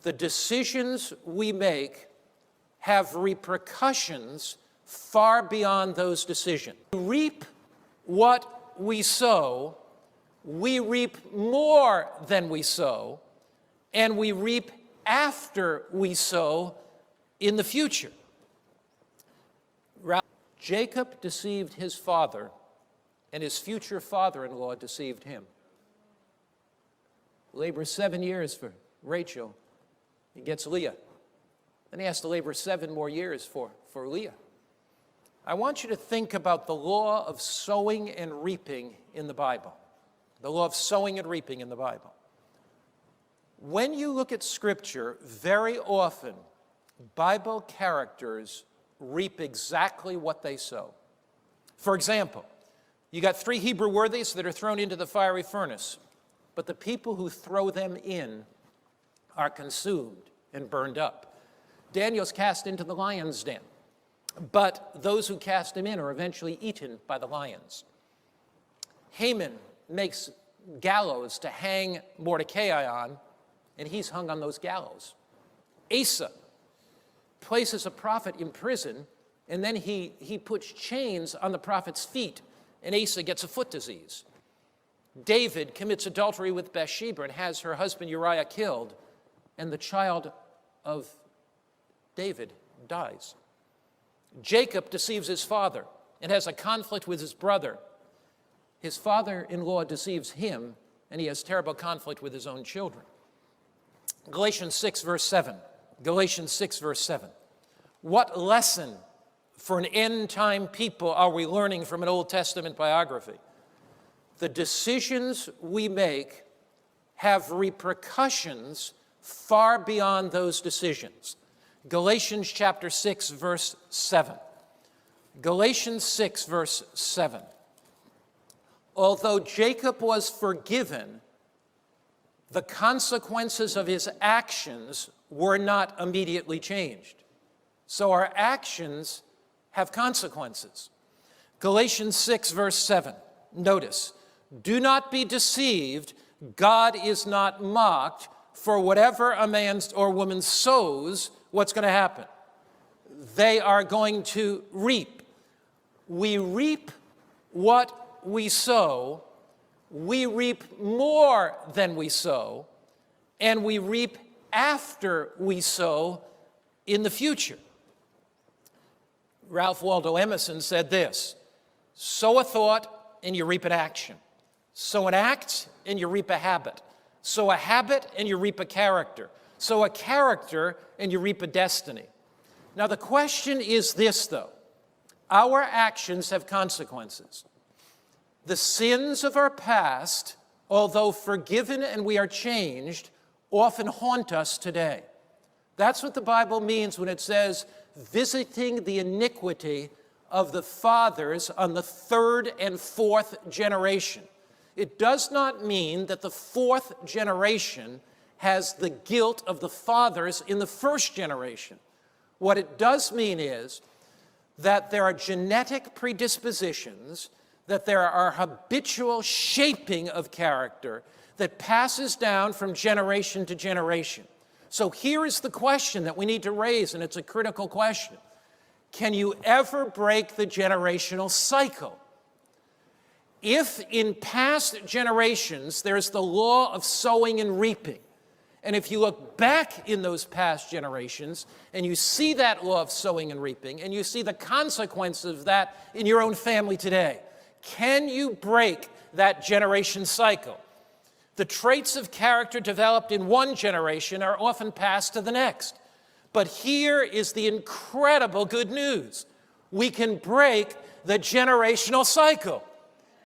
The decisions we make have repercussions far beyond those decisions. We reap what we sow, we reap more than we sow, and we reap after we sow in the future. Jacob deceived his father, and his future father-in-law deceived him. Labors 7 years for Rachel. He gets Leah. Then he has to labor 7 more years for Leah. I want you to think about the law of sowing and reaping in the Bible. The law of sowing and reaping in the Bible. When you look at Scripture, very often, Bible characters reap exactly what they sow. For example, you got 3 Hebrew worthies that are thrown into the fiery furnace, but the people who throw them in are consumed and burned up. Daniel's cast into the lion's den, but those who cast him in are eventually eaten by the lions. Haman makes gallows to hang Mordecai on, and he's hung on those gallows. Asa places a prophet in prison, and then he puts chains on the prophet's feet, and Asa gets a foot disease. David commits adultery with Bathsheba and has her husband Uriah killed, and the child of David dies. Jacob deceives his father and has a conflict with his brother. His father-in-law deceives him, and he has terrible conflict with his own children. Galatians 6, verse 7. Galatians 6, verse 7. What lesson for an end-time people are we learning from an Old Testament biography? The decisions we make have repercussions far beyond those decisions. Galatians chapter 6, verse 7. Galatians 6, verse 7. Although Jacob was forgiven, the consequences of his actions were not immediately changed. So our actions have consequences. Galatians 6, verse 7. Notice, do not be deceived, God is not mocked, for whatever a man or woman sows, what's going to happen? They are going to reap. We reap what we sow, we reap more than we sow, and we reap after we sow in the future. Ralph Waldo Emerson said this: sow a thought and you reap an action. Sow an act and you reap a habit. Sow a habit and you reap a character. Sow a character and you reap a destiny. Now the question is this, though. Our actions have consequences. The sins of our past, although forgiven and we are changed, often haunt us today. That's what the Bible means when it says, visiting the iniquity of the fathers on the 3rd and 4th generation. It does not mean that the 4th generation has the guilt of the fathers in the 1st generation. What it does mean is that there are genetic predispositions, that there are habitual shaping of character that passes down from generation to generation. So here is the question that we need to raise, and it's a critical question. Can you ever break the generational cycle? If in past generations there's the law of sowing and reaping, and if you look back in those past generations and you see that law of sowing and reaping, and you see the consequences of that in your own family today, can you break that generation cycle? The traits of character developed in one generation are often passed to the next. But here is the incredible good news. We can break the generational cycle.